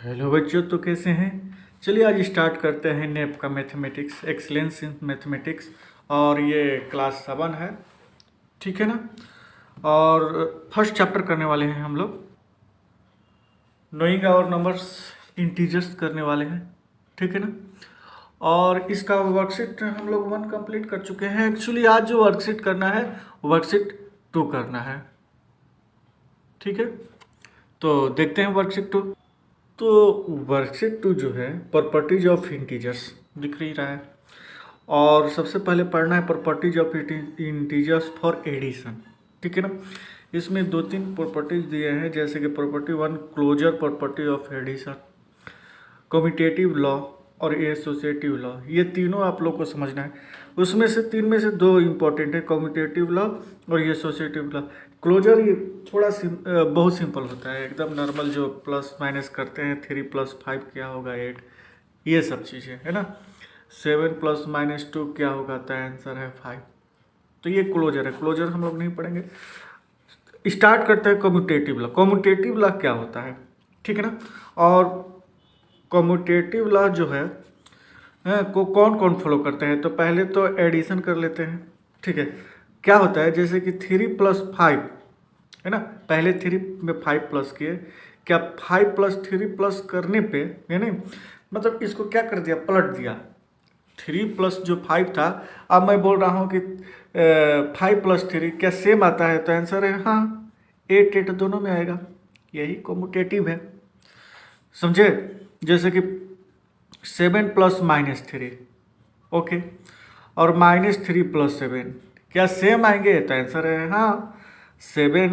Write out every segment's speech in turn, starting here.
Hello बच्चों, तो कैसे हैं। चलिए आज स्टार्ट करते हैं नेप का मैथमेटिक्स, एक्सीलेंस इन मैथमेटिक्स। और ये क्लास 7 है, ठीक है ना। और फर्स्ट चैप्टर करने वाले हैं हम लोग, नोइंग आवर नंबर्स इंटीजर्स करने वाले हैं, ठीक है ना। और इसका वर्कशीट हम लोग 1 कंप्लीट कर चुके हैं। एक्चुअली आज जो वर्कशीट करना है वर्कशीट 2 करना है, ठीक है। तो देखते हैं वर्कशीट 2। तो वर्कशीट 2 जो है प्रॉपर्टीज ऑफ इंटीजर्स दिख ही रहा है। और सबसे पहले पढ़ना है properties of integers for addition, ठीक है ना। इसमें 2-3 प्रॉपर्टीज दिए हैं, जैसे कि property 1 closure property of addition, commutative law और एसोसिएटिव लॉ। ये तीनों आप लोग को समझना है। उसमें से 3 में से 2 इंपॉर्टेंट है, कम्यूटेटिव लॉ और एसोसिएटिव लॉ। क्लोजर ये थोड़ा बहुत सिंपल होता है, एकदम नॉर्मल, जो प्लस माइनस करते हैं 3 + 5 क्या होगा 8, ये सब चीज़ें है ना। 7 + -2 क्या होगा, तो आंसर है 5। तो ये क्लोजर है, क्लोजर हम लोग नहीं पढ़ेंगे। स्टार्ट करते हैं कम्यूटेटिव लॉ। कम्यूटेटिव लॉ क्या होता है, ठीक है ना। और कम्यूटेटिव लॉ जो है को कौन कौन फॉलो करते हैं, तो पहले तो एडिशन कर लेते हैं, ठीक है। क्या होता है, जैसे कि 3 + 5 है ना, पहले 3 में 5 प्लस किए, क्या 5 + 3 प्लस करने पे है नहीं, मतलब इसको क्या कर दिया, पलट दिया। 3 प्लस जो 5 था, अब मैं बोल रहा हूँ कि 5 + 3 क्या सेम आता है, तो आंसर है हाँ, 8 दोनों में आएगा। यही कम्यूटेटिव है, समझे। जैसे कि 7 + -3 ओके, और -3 + 7 क्या सेम आएंगे, तो आंसर है हाँ, 7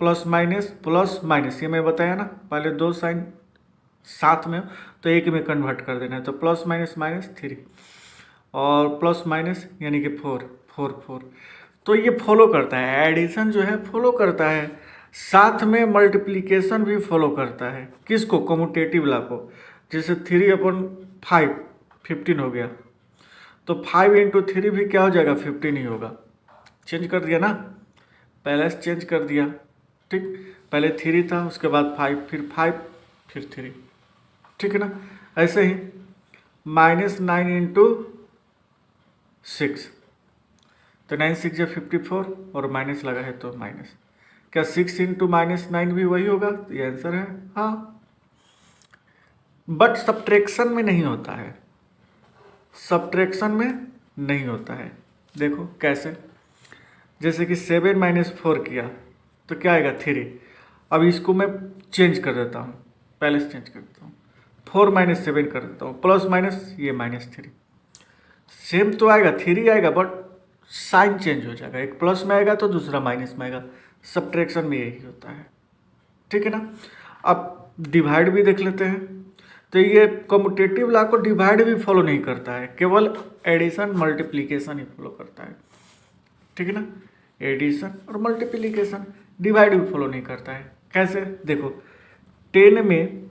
+ माइनस, ये मैं बताया ना, पहले 2 साइन साथ में तो एक में कन्वर्ट कर देना है, तो +-3 और प्लस यानी कि 4। तो ये फॉलो करता है, एडिशन जो है फॉलो करता है, साथ में मल्टीप्लिकेशन भी फॉलो करता है। किसको, कम्यूटेटिव लॉ को। जैसे 3/5 15 हो गया, तो 5 × 3 भी क्या हो जाएगा, 15 ही होगा। चेंज कर दिया ना, पहले से चेंज कर दिया, ठीक। पहले 3 था, उसके बाद 5, फिर 5, फिर 3, ठीक है ना। ऐसे ही -9 × 6, तो 9 × 6 = 54, और माइनस लगा है तो माइनस। क्या 6 × -9 भी वही होगा, तो ये आंसर है हाँ। बट सब्ट्रैक्शन में नहीं होता है, सब्ट्रैक्शन में नहीं होता है। देखो कैसे, जैसे कि 7 - 4 किया तो क्या आएगा, 3। अब इसको मैं चेंज कर देता हूँ, पहले से चेंज कर देता हूँ, 4 - 7 कर देता हूँ, प्लस माइनस ये -3, सेम तो आएगा, 3 आएगा, बट साइन चेंज हो जाएगा, एक प्लस में आएगा तो दूसरा माइनस में आएगा। सब्ट्रैक्शन में यही होता है, ठीक है ना। अब डिवाइड भी देख लेते हैं, तो ये कम्यूटेटिव लॉ को डिवाइड भी फॉलो नहीं करता है, केवल एडिशन मल्टीप्लिकेशन ही फॉलो करता है, ठीक है ना। एडिशन और मल्टीप्लिकेशन, डिवाइड भी फॉलो नहीं करता है। कैसे, देखो 10 में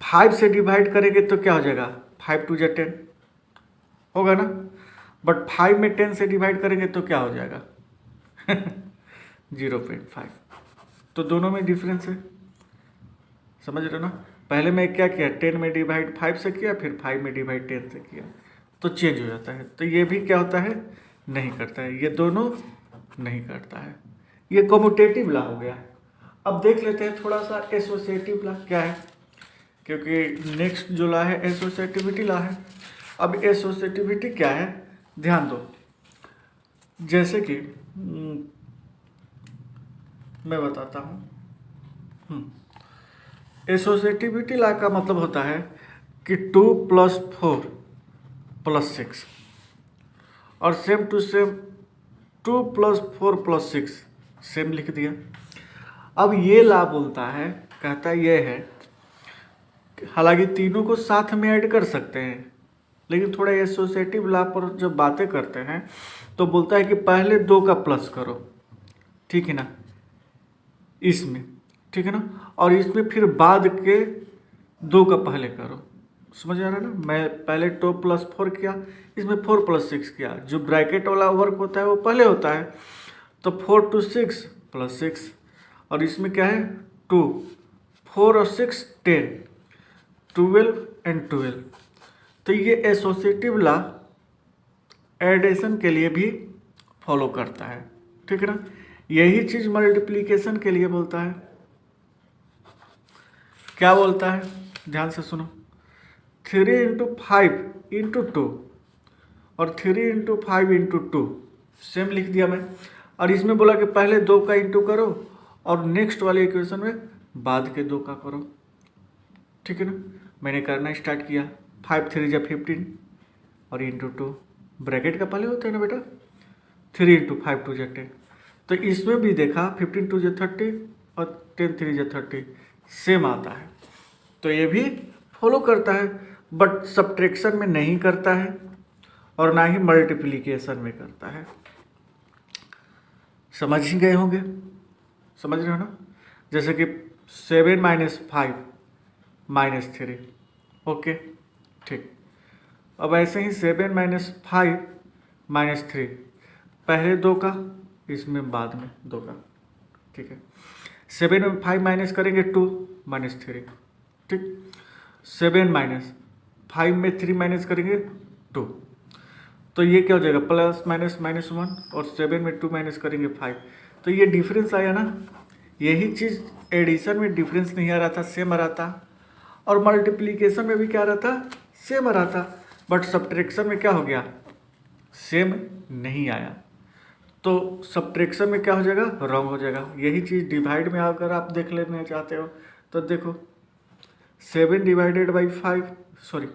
5 से डिवाइड करेंगे तो क्या हो जाएगा, 5 × 2 = 10 होगा ना। बट 5 में 10 से डिवाइड करेंगे तो क्या हो जाएगा 0.5। तो दोनों में डिफरेंस है, समझ रहे हो ना। पहले मैं क्या किया, 10 में डिवाइड 5 से किया, फिर 5 में डिवाइड 10 से किया, तो चेंज हो जाता है। तो ये भी क्या होता है, नहीं करता है, ये दोनों नहीं करता है। ये कम्यूटेटिव लॉ हो गया। अब देख लेते हैं थोड़ा सा एसोसिएटिव लॉ क्या है, क्योंकि नेक्स्ट जो लॉ है एसोसिएटिविटी लॉ है। अब एसोसिएटिविटी क्या है, ध्यान दो। जैसे कि मैं बताता हूँ, एसोसिएटिविटी लॉ का मतलब होता है कि 2 + 4 + 6, और सेम टू सेम 2 + 4 + 6 सेम लिख दिया। अब ये लॉ बोलता है, कहता ये है, हालांकि तीनों को साथ में ऐड कर सकते हैं, लेकिन थोड़ा एसोसिएटिव लॉ पर जब बातें करते हैं तो बोलता है कि पहले 2 का प्लस करो, ठीक है ना, इसमें, ठीक है ना, और इसमें फिर बाद के 2 का पहले करो। समझ आ रहा है ना। मैं पहले 2 + 4 किया, इसमें 4 + 6 किया। जो ब्रैकेट वाला वर्क होता है वो पहले होता है, तो 4 × 6 + 6, और इसमें क्या है 2, 4 और 6 10, 12 एंड 12। तो ये एसोसिएटिव लॉ एडिशन के लिए भी फॉलो करता है, ठीक है ना। यही चीज मल्टीप्लिकेशन के लिए बोलता है। क्या बोलता है, ध्यान से सुनो। 3 इंटू 5 इंटू 2 और 3 इंटू 5 इंटू 2 सेम लिख दिया मैं। और इसमें बोला कि पहले 2 का इंटू करो और नेक्स्ट वाले इक्वेशन में बाद के 2 का करो, ठीक है ना। मैंने करना स्टार्ट किया। 5 3 जा 15 और इंटू 2, ब्रैकेट का पहले होता है ना बेटा। 3 इंटू 5 2 जा 10। तो इसमें भी देखा 15 2 जा 30 और 10 3 जा 30 सेम आता है। तो ये भी फॉलो करता है, बट सब्ट्रैक्शन में नहीं करता है और ना ही मल्टीप्लिकेशन में करता है। समझ ही गए होंगे, समझ रहे हो ना। जैसे कि 7 माइनस 5 माइनस 3, ओके ठीक। अब ऐसे ही 7 माइनस 5 माइनस 3, पहले 2 का, इसमें बाद में 2 का, ठीक है। 7 में 5 माइनस करेंगे 2 माइनस 3, ठीक। 7 माइनस 5 में 3 माइनस करेंगे 2, तो ये क्या हो जाएगा प्लस माइनस माइनस 1, और 7 में 2 माइनस करेंगे 5। तो ये डिफरेंस आया ना। यही चीज़ एडिशन में डिफरेंस नहीं आ रहा था, सेम आ रहा था। और मल्टीप्लिकेशन में भी क्या आ रहा था, सेम आ रहा था। बट सब्ट्रैक्शन में क्या हो गया, सेम नहीं आया। तो सब्ट्रैक्शन में क्या हो जाएगा, रॉन्ग हो जाएगा। यही चीज़ डिवाइड में अगर आप देख लेना चाहते हो तो देखो 7 डिवाइडेड बाई 5, सॉरी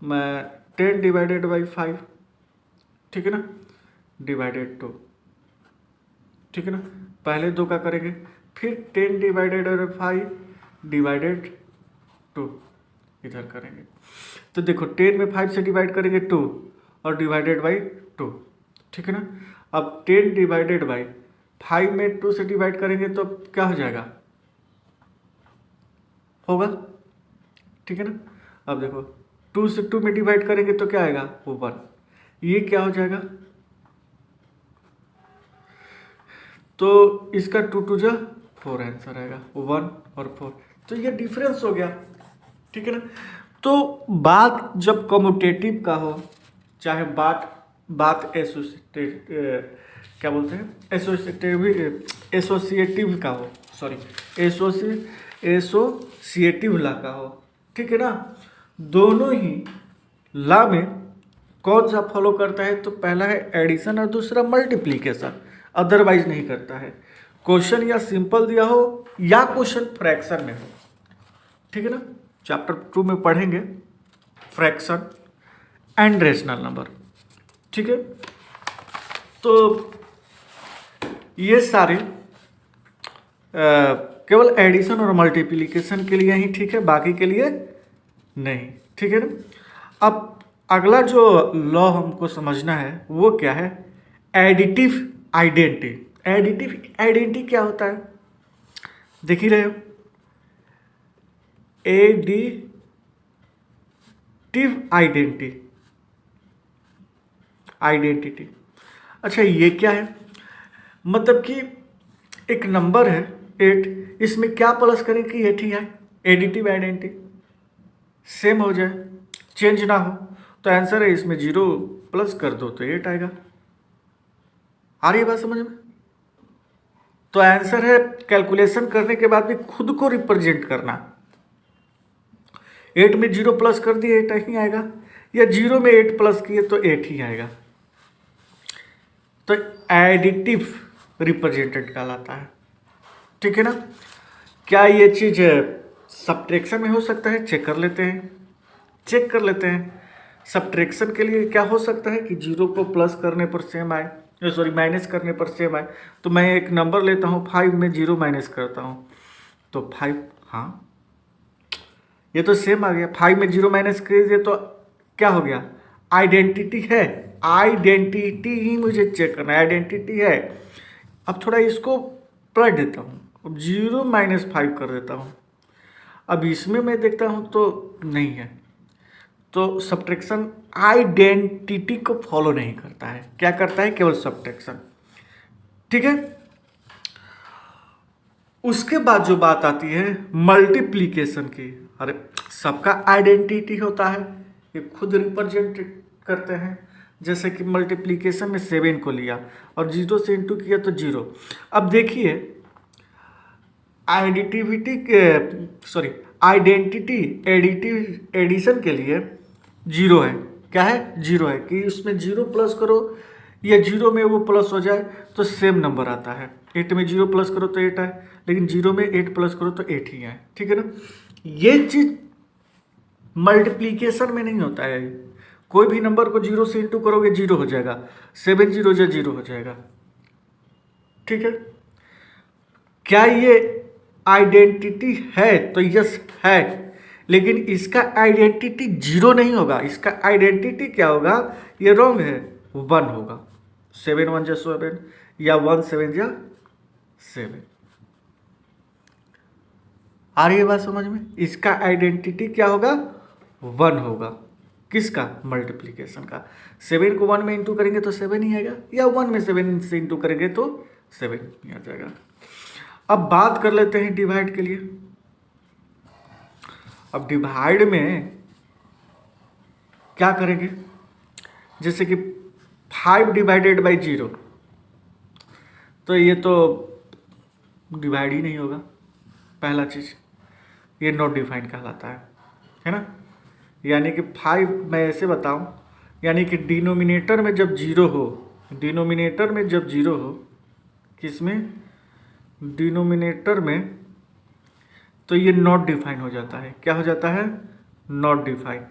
मैं 10 डिवाइडेड बाई 5, ठीक है ना, डिवाइडेड 2, ठीक है ना। पहले 2 का करेंगे, फिर 10 डिवाइडेड बाई 5 डिवाइडेड 2 इधर करेंगे। तो देखो 10 में 5 से डिवाइड करेंगे 2 और डिवाइडेड बाई 2, ठीक है ना। अब 10 डिवाइडेड बाई 5 में 2 से डिवाइड करेंगे तो क्या हो जाएगा, होगा, ठीक है ना। अब देखो 2 से 2 में डिवाइड करेंगे तो क्या आएगा, 1। ये क्या हो जाएगा, तो इसका 2 2 जा 4 आंसर आएगा, 1 और 4। तो ये डिफरेंस हो गया, ठीक है ना। तो बात जब कम्यूटेटिव का हो, चाहे बात क्या बोलते हैं एसोसिएटिव का हो, सॉरी एसोसिएटिव लॉ का हो, ठीक है ना। दोनों ही लॉ में कौन सा फॉलो करता है, तो पहला है एडिशन और दूसरा मल्टीप्लिकेशन, अदरवाइज नहीं करता है। क्वेश्चन या सिंपल दिया हो या क्वेश्चन फ्रैक्शन में हो, ठीक है ना। चैप्टर 2 में पढ़ेंगे फ्रैक्शन एंड रेशनल नंबर, ठीक है। तो ये सारे केवल एडिशन और मल्टीप्लिकेशन के लिए ही ठीक है, बाकी के लिए नहीं, ठीक है ना। अब अगला जो लॉ हमको समझना है वो क्या है, एडिटिव आइडेंटिटी। एडिटिव आइडेंटिटी क्या होता है, देख ही रहे हो, एडिटिव आइडेंटिटी। अच्छा ये क्या है, मतलब कि एक नंबर है 8, इसमें क्या प्लस करें कि 8 ही है। एडिटिव आइडेंटिटी सेम हो जाए, चेंज ना हो, तो आंसर है इसमें 0 प्लस कर दो तो 8 आएगा। आ रही है बात समझ में। तो आंसर है कैलकुलेशन करने के बाद भी खुद को रिप्रेजेंट करना। 8 में 0 प्लस कर दिए 8 ही आएगा, या 0 में 8 प्लस किए तो 8 ही आएगा। तो एडिटिव रिप्रेजेंटेड कहलाता है, ठीक है ना। क्या ये चीज सब्ट्रैक्शन में हो सकता है, चेक कर लेते हैं। सब्ट्रैक्शन के लिए क्या हो सकता है कि 0 को प्लस करने पर सेम आए, सॉरी माइनस करने पर सेम आए। तो मैं एक नंबर लेता हूँ 5 में 0 माइनस करता हूँ तो 5, हाँ ये तो सेम आ गया। 5 में 0 माइनस कीजिए तो क्या हो गया, आइडेंटिटी है, आइडेंटिटी ही मुझे चेक करना है, आइडेंटिटी है। अब थोड़ा इसको पलट देता हूँ, अब 0 माइनस 5 कर देता हूँ। अब इसमें मैं देखता हूँ तो नहीं है, तो सब्ट्रैक्शन आइडेंटिटी को फॉलो नहीं करता है, क्या करता है, केवल सब्ट्रैक्शन, ठीक है। उसके बाद जो बात आती है मल्टीप्लिकेशन की, अरे सबका आइडेंटिटी होता है, ये खुद रिप्रेजेंट करते हैं। जैसे कि मल्टीप्लिकेशन में 7 को लिया और 0 से इंटू किया तो 0। अब देखिए आइडेंटिटी एडिशन के लिए 0 है। क्या है? 0 है कि उसमें 0 प्लस करो या 0 में वो प्लस हो जाए तो सेम नंबर आता है। 8 में 0 प्लस करो तो 8 आए, लेकिन 0 में 8 प्लस करो तो 8 ही आए। ठीक है ना? ये चीज मल्टीप्लीकेशन में नहीं होता है। कोई भी नंबर को 0 से इंटू करोगे 0 हो जाएगा, 7 0 या 0 हो जाएगा। ठीक है? क्या ये आइडेंटिटी है? तो यस है, लेकिन इसका आइडेंटिटी 0 नहीं होगा। इसका आइडेंटिटी क्या होगा? ये रॉन्ग है, 1 होगा। 7 1 जा 7 या 1 7 जा 7। आ रही है बात समझ में? इसका आइडेंटिटी क्या होगा? 1 होगा। किसका? मल्टीप्लिकेशन का। 7 को 1 में इंटू करेंगे तो 7 ही आएगा, या 1 में 7 से इंटू करेंगे तो 7 ही आ जाएगा। अब बात कर लेते हैं डिवाइड के लिए। अब डिवाइड में क्या करेंगे? जैसे कि 5 डिवाइडेड बाई 0, तो ये तो डिवाइड ही नहीं होगा। पहला चीज ये नॉट डिफाइंड कहलाता है ना? यानी कि 5 मैं ऐसे बताऊं, यानी कि डिनोमिनेटर में जब 0 हो, डिनोमिनेटर में जब 0 हो, किसमें? डिनोमिनेटर में, तो ये नॉट डिफाइन हो जाता है। क्या हो जाता है? Not define.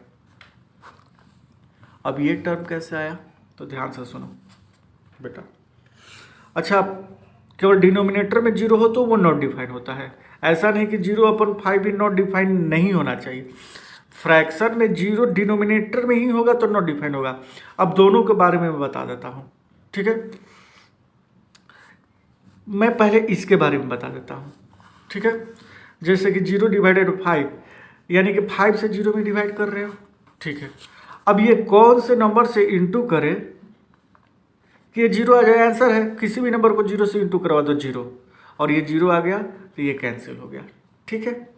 अब ये टर्म कैसे आया तो ध्यान से सुनो बेटा। अच्छा, केवल डिनोमिनेटर में 0 हो तो वो नॉट डिफाइन होता है। ऐसा नहीं कि 0/5 भी नॉट डिफाइन नहीं होना चाहिए। फ्रैक्शन में 0 डिनोमिनेटर में ही होगा तो नॉट डिफाइन होगा। अब दोनों के बारे में मैं बता देता हूँ। ठीक है? मैं पहले इसके बारे में बता देता हूँ। ठीक है? जैसे कि 0 डिवाइडेड 5, यानी कि 5 से 0 में डिवाइड कर रहे हो। ठीक है? अब ये कौन से नंबर से इंटू करे कि ये 0 आ जाए? आंसर है, किसी भी नंबर को 0 से इंटू करवा दो 0, और ये 0 आ गया तो ये कैंसिल हो गया। ठीक है?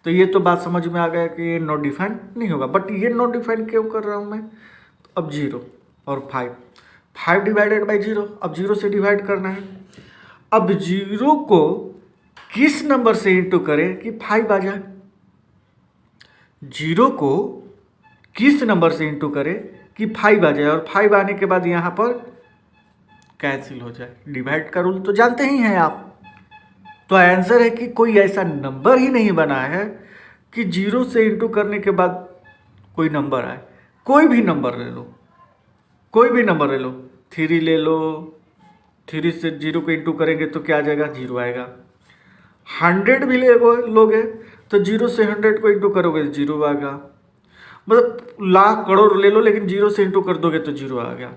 तो ये तो बात समझ में आ गया कि ये नॉट डिफाइन नहीं होगा। बट ये नॉट डिफाइन क्यों कर रहा हूँ मैं? अब 0 और 5 डिवाइडेड बाई 0, अब 0 से डिवाइड करना है। अब 0 को किस नंबर से इंटू करें कि 5 आ जाए? 0 को किस नंबर से इंटू करें कि 5 आ जाए, और 5 आने के बाद यहाँ पर कैंसिल हो जाए। डिवाइड का रूल तो जानते ही हैं आप। तो आंसर है कि कोई ऐसा नंबर ही नहीं बना है कि 0 से इंटू करने के बाद कोई नंबर आए। कोई भी नंबर ले लो, कोई भी नंबर ले लो, 3 ले लो, 3 से 0 को इंटू करेंगे तो क्या आ जाएगा? 0 आएगा। 100 भी लोगे तो 0 से 100 को इंटू करोगे तो 0 आएगा। मतलब लाख करोड़ ले लो, लेकिन 0 से इंटू कर दोगे तो 0 आ गया।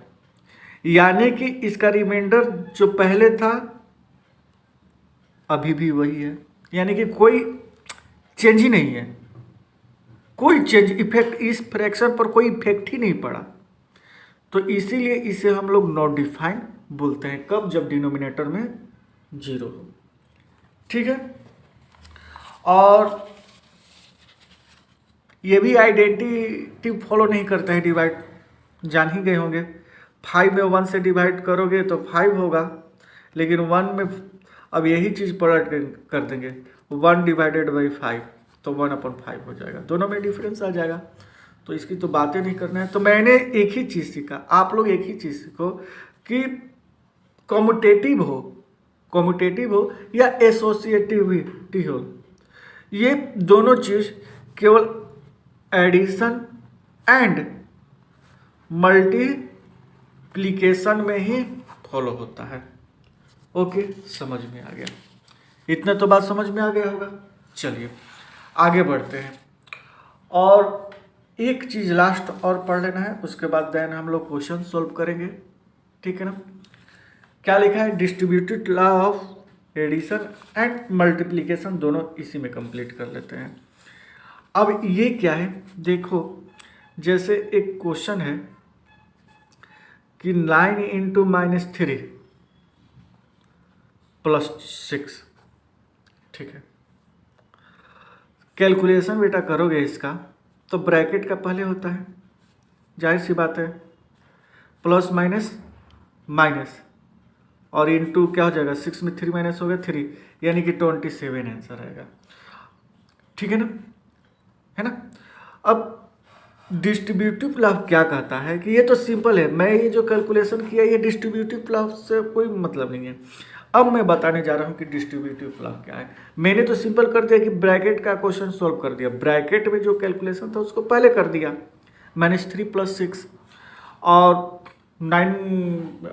यानी कि इसका रिमाइंडर जो पहले था अभी भी वही है, यानी कि कोई चेंज ही नहीं है। कोई चेंज इफेक्ट इस फ्रैक्शन पर कोई इफेक्ट ही नहीं पड़ा। तो इसीलिए इसे हम लोग नॉट डिफाइन बोलते हैं। कब? जब डिनोमिनेटर में 0 हो। ठीक है? और ये भी आइडेंटिटी फॉलो नहीं करता है डिवाइड, जान ही गए होंगे। 5 में 1 से डिवाइड करोगे तो 5 होगा, लेकिन 1 में अब यही चीज़ पलट कर देंगे, 1 डिवाइडेड बाई 5 तो 1/5 हो जाएगा। दोनों में डिफरेंस आ जाएगा। तो इसकी तो बातें नहीं करना है। तो मैंने एक ही चीज़ सीखा, आप लोग एक ही चीज़ सीखो कि कॉम्यूटेटिव हो या एसोसिएटिविटी हो, ये दोनों चीज़ केवल एडिशन एंड मल्टीप्लिकेशन में ही फॉलो होता है। ओके, समझ में आ गया? इतना तो बात समझ में आ गया होगा। चलिए आगे बढ़ते हैं, और एक चीज़ लास्ट और पढ़ लेना है, उसके बाद देन हम लोग क्वेश्चन सॉल्व करेंगे। ठीक है ना? क्या लिखा है? Distributed law of addition and multiplication, दोनों इसी में कंप्लीट कर लेते हैं। अब ये क्या है? देखो, जैसे एक क्वेश्चन है कि 9 × -3 + 6, ठीक है, कैलकुलेशन बेटा करोगे इसका तो ब्रैकेट का पहले होता है, जाहिर सी बात है, प्लस माइनस माइनस और इनटू क्या हो जाएगा, 6 में 3 माइनस हो गया 3, यानी कि 27 आंसर आएगा। ठीक है ना, है ना। अब डिस्ट्रीब्यूटिव लाभ क्या कहता है कि ये तो सिंपल है, मैं ये जो कैलकुलेशन किया ये डिस्ट्रीब्यूटिव लाभ से कोई मतलब नहीं है। अब मैं बताने जा रहा हूँ कि डिस्ट्रीब्यूटिव लाभ क्या है। मैंने तो सिंपल कर दिया कि ब्रैकेट का क्वेश्चन सॉल्व कर दिया, ब्रैकेट में जो कैलकुलेशन था उसको पहले कर दिया, -3 + 6 और 9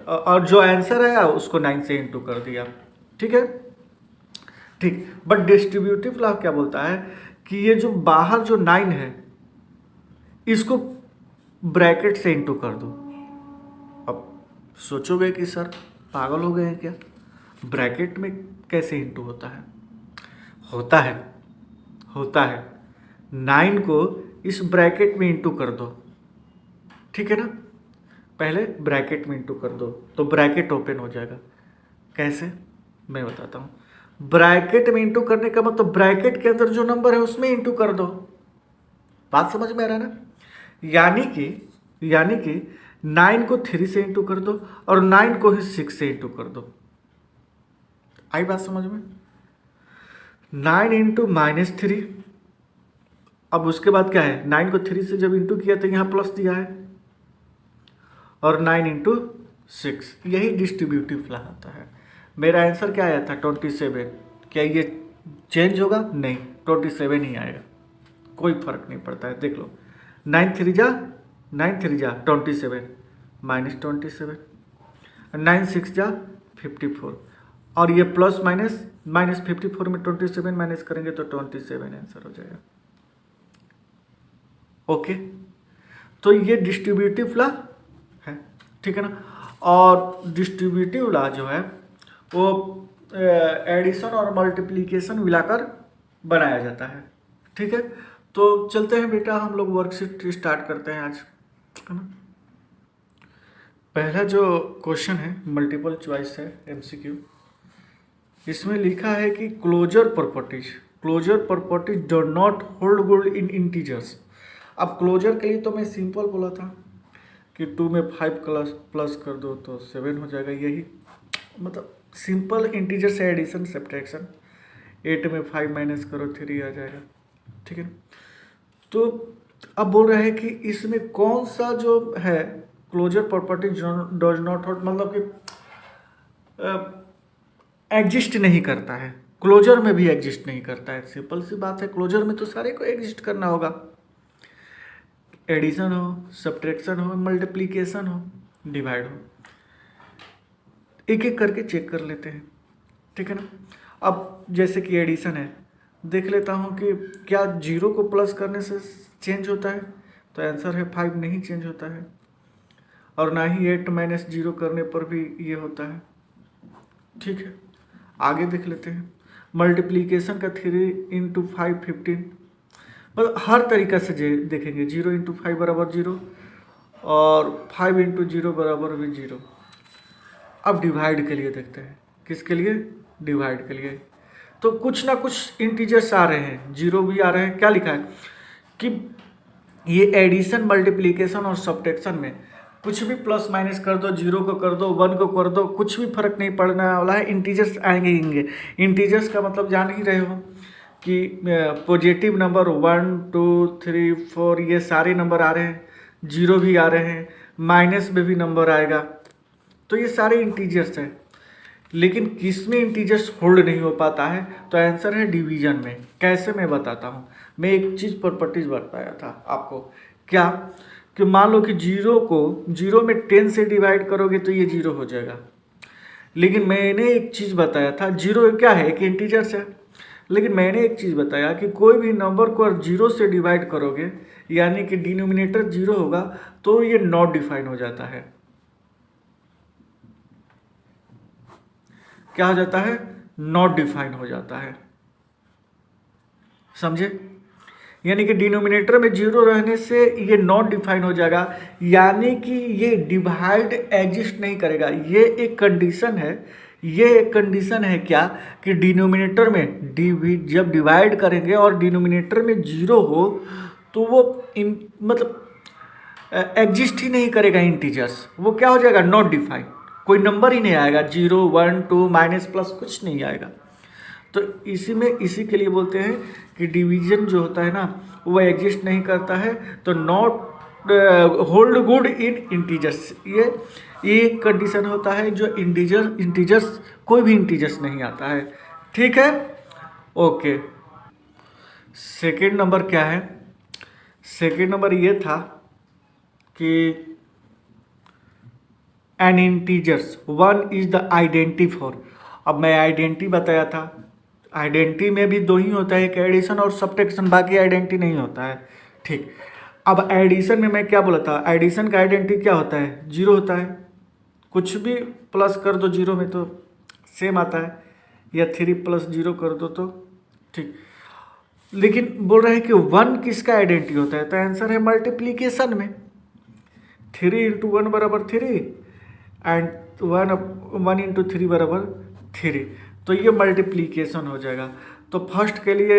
और जो आंसर आया उसको 9 से इंटू कर दिया। ठीक है, ठीक। बट डिस्ट्रीब्यूटिव लाभ क्या बोलता है कि ये जो बाहर जो 9 है इसको ब्रैकेट से इंटू कर दो। अब सोचोगे कि सर पागल हो गए हैं क्या, ब्रैकेट में कैसे इंटू होता है? होता है 9 को इस ब्रैकेट में इंटू कर दो। ठीक है ना, पहले ब्रैकेट में इंटू कर दो तो ब्रैकेट ओपन हो जाएगा। कैसे, मैं बताता हूँ। ब्रैकेट में इंटू करने का मतलब ब्रैकेट के अंदर जो नंबर है उसमें इंटू कर दो। बात समझ में आ रहा है ना? यानी कि 9 को 3 से इंटू कर दो और 9 को ही 6 से इंटू कर दो। आई बात समझ में? 9 इंटू -3, अब उसके बाद क्या है, 9 को 3 से जब इंटू किया तो यहाँ प्लस दिया है, और 9 इंटू 6, यही डिस्ट्रीब्यूटिव लाभ आता है। मेरा आंसर क्या आया था 27। क्या ये चेंज होगा? नहीं, 27 ही आएगा, कोई फर्क नहीं पड़ता है। देख लो, 9 3 जा 27 -27, 9 6 जा 54, और ये प्लस माइनस -54 में 27 माइनस करेंगे तो 27 आंसर हो जाएगा। ओके, तो ये डिस्ट्रीब्यूटिव लॉ है। ठीक है ना, और डिस्ट्रीब्यूटिव लॉ जो है वो एडिशन और मल्टीप्लिकेशन मिलाकर बनाया जाता है। ठीक है, तो चलते हैं बेटा, हम लोग वर्कशीट स्टार्ट करते हैं आज, है ना। पहला जो क्वेश्चन है मल्टीपल चॉइस है, MCQ। इसमें लिखा है कि closure properties do not hold good in integers. अब क्लोजर के लिए तो मैं सिंपल बोला था कि 2 में 5 प्लस कर दो तो 7 हो जाएगा, यही मतलब सिंपल इंटीजर से एडिशन सब्ट्रैक्शन। 8 में 5 माइनस करो 3 आ जाएगा। ठीक है, तो अब बोल रहे हैं कि इसमें कौन सा जो है closure property does not hold, मतलब कि एग्जिस्ट नहीं करता है, क्लोजर में भी एग्जिस्ट नहीं करता है। सिंपल सी बात है, क्लोजर में तो सारे को एग्जिस्ट करना होगा, एडिशन हो, सब्ट्रैक्शन हो, मल्टीप्लिकेशन हो, डिवाइड हो। एक एक करके चेक कर लेते हैं। ठीक है ना, अब जैसे कि एडिशन है, देख लेता हूँ कि क्या 0 को प्लस करने से चेंज होता है, तो आंसर है 5, नहीं चेंज होता है, और ना ही 8 - 0 करने पर भी ये होता है। ठीक है, आगे देख लेते हैं। मल्टीप्लिकेशन का 3 × 5 15, मतलब हर तरीक़ा से देखेंगे। 0 × 5 बराबर 0 और 5 × 0 बराबर भी 0। अब डिवाइड के लिए देखते हैं, किसके लिए? डिवाइड के लिए। तो कुछ ना कुछ इंटीजर्स आ रहे हैं, 0 भी आ रहे हैं। क्या लिखा है कि ये एडिशन, मल्टीप्लिकेशन और सब्ट्रैक्शन में कुछ भी प्लस माइनस कर दो, 0 को कर दो, 1 को कर दो, कुछ भी फर्क नहीं पड़ने वाला है, इंटीजर्स आएंगे। इंटीजर्स का मतलब जान ही रहे हो कि पॉजिटिव नंबर 1 2 3 4 ये सारे नंबर आ रहे हैं, 0 भी आ रहे हैं, माइनस में भी नंबर आएगा, तो ये सारे इंटीजर्स हैं। लेकिन किस में इंटीजर्स होल्ड नहीं हो पाता है? तो आंसर है डिवीजन में। कैसे, मैं बताता हूँ। मैं एक चीज़ प्रॉपर्टीज बताया था आपको, क्या कि मान लो कि 0 में 10 से डिवाइड करोगे तो ये 0 हो जाएगा। लेकिन मैंने एक चीज़ बताया था, 0 क्या है, एक इंटीजर्स है, लेकिन मैंने एक चीज़ बताया कि कोई भी नंबर को 0 से डिवाइड करोगे, यानी कि डिनोमिनेटर 0 होगा, तो ये नॉट डिफाइन हो जाता है। क्या हो जाता है? नॉट डिफाइन हो जाता है, समझे? यानी कि डिनोमिनेटर में 0 रहने से ये नॉट डिफाइन हो जाएगा, यानी कि ये डिवाइड एग्जिस्ट नहीं करेगा। ये एक कंडीशन है ये एक कंडीशन है क्या कि डिनोमिनेटर में जब डिवाइड करेंगे और डिनोमिनेटर में जीरो हो तो वो मतलब एग्जिस्ट ही नहीं करेगा इंटीजर्स, वो क्या हो जाएगा, नॉट डिफाइंड, कोई नंबर ही नहीं आएगा, 0 1 2 माइनस प्लस कुछ नहीं आएगा। तो इसी के लिए बोलते हैं कि डिवीजन जो होता है ना वो एग्जिस्ट नहीं करता है, तो not hold good in integers, ये कंडीशन होता है जो इंटीजर्स कोई भी इंटीजर्स नहीं आता है। ठीक है, ओके। सेकेंड नंबर क्या है, सेकेंड नंबर ये था कि an integers one is the identity for. अब मैं आइडेंटिटी बताया था, आइडेंटिटी में भी दो ही होता है, एक एडिशन और सब्ट्रैक्शन, बाकी आइडेंटिटी नहीं होता है। ठीक, अब एडिशन में मैं क्या बोला था, एडिशन का आइडेंटिटी क्या होता है, जीरो होता है, कुछ भी प्लस कर दो जीरो में तो सेम आता है, या 3 + 0 कर दो तो ठीक। लेकिन बोल रहे हैं कि वन किसका आइडेंटिटी होता है, तो आंसर है मल्टीप्लीकेशन में, 3 × 1 = 3 एंड 1 × 3 = 3, तो ये मल्टीप्लीकेशन हो जाएगा। तो फर्स्ट के लिए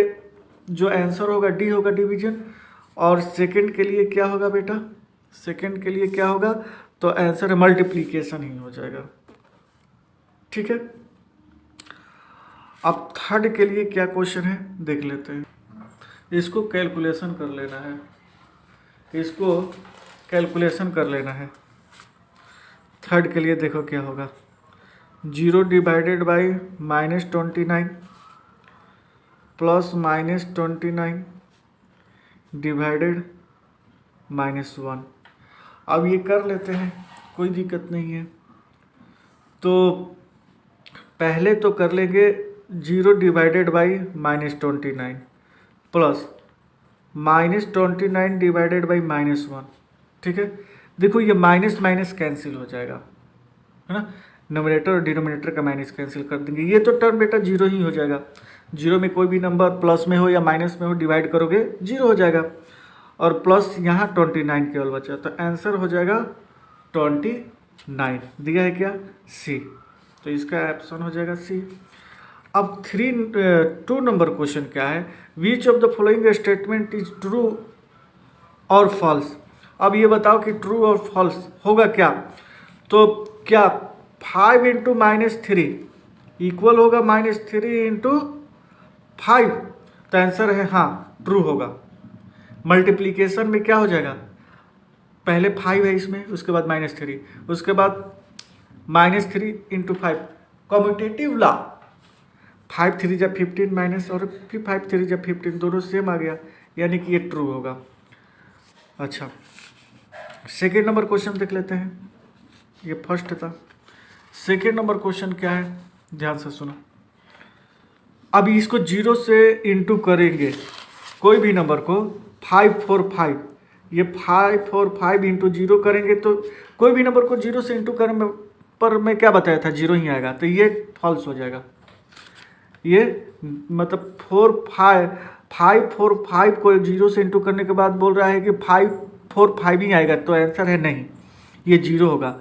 जो आंसर होगा डी होगा, डिवीजन, और सेकंड के लिए क्या होगा बेटा, सेकंड के लिए क्या होगा, तो आंसर है मल्टीप्लीकेशन ही हो जाएगा। ठीक है, अब थर्ड के लिए क्या क्वेश्चन है देख लेते हैं, इसको कैलकुलेशन कर लेना है, इसको कैलकुलेशन कर लेना है। थर्ड के लिए देखो क्या होगा, 0 डिवाइडेड बाई -29 प्लस -29 डिवाइडेड -1। अब ये कर लेते हैं, कोई दिक्कत नहीं है। तो पहले तो कर लेंगे 0 divided by -29 plus -29 divided by -1। ठीक है, देखो ये माइनस माइनस कैंसिल हो जाएगा, है ना, नोमिनेटर और डिनोमिनेटर का माइनस कैंसिल कर देंगे, ये तो टर्म बेटा जीरो ही हो जाएगा। जीरो में कोई भी नंबर प्लस में हो या माइनस में हो डिवाइड करोगे जीरो हो जाएगा, और प्लस यहाँ 29 केवल बचा, तो आंसर हो जाएगा 29, दिया है क्या, सी, तो इसका ऑप्शन हो जाएगा सी। अब 2 नंबर क्वेश्चन क्या है, which of the following statement is true और फॉल्स। अब ये बताओ कि ट्रू और फॉल्स होगा क्या, तो क्या 5 × -3 इक्वल होगा -3 × 5, तो आंसर है हाँ ट्रू होगा। मल्टीप्लीकेशन में क्या हो जाएगा, पहले 5 है इसमें, उसके बाद -3, उसके बाद -3 × 5, कम्यूटेटिव लॉ, 5 3 × 15 माइनस और फिर 5 3 × 15 दोनों सेम आ गया, यानी कि ये ट्रू होगा। अच्छा, सेकेंड नंबर क्वेश्चन देख लेते हैं, ये फर्स्ट था। सेकेंड नंबर क्वेश्चन क्या है, ध्यान से सुनो। अब इसको 0 से इंटू करेंगे कोई भी नंबर को, 5 4 5, ये 5 4 5 × 0 करेंगे तो कोई भी नंबर को 0 से इंटू करने पर मैं क्या बताया था, 0 ही आएगा, तो ये फॉल्स हो जाएगा। ये मतलब 5 4 5 को 0 से इंटू करने के बाद बोल रहा है कि 5 4 5 ही आएगा, तो आंसर है नहीं, ये 0 होगा।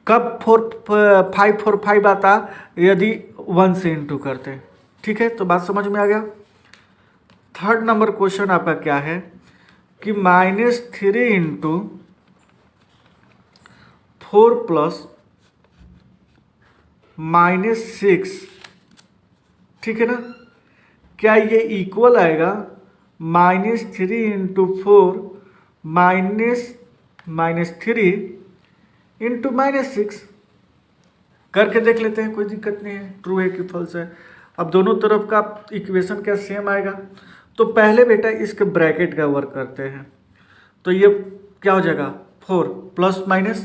कब 5 4 5 आता, यदि 1 से इंटू करते हैं। ठीक है, तो बात समझ में आ गया। थर्ड नंबर क्वेश्चन आपका क्या है कि -3 × 4 + -6, ठीक है ना, क्या ये इक्वल आएगा -3 × 4 -3 × -6। करके देख लेते हैं, कोई दिक्कत नहीं है, ट्रू है कि फॉल्स है। अब दोनों तरफ का इक्वेशन क्या सेम आएगा, तो पहले बेटा इसके ब्रैकेट का वर्क करते हैं, तो ये क्या हो जाएगा, 4 प्लस माइनस,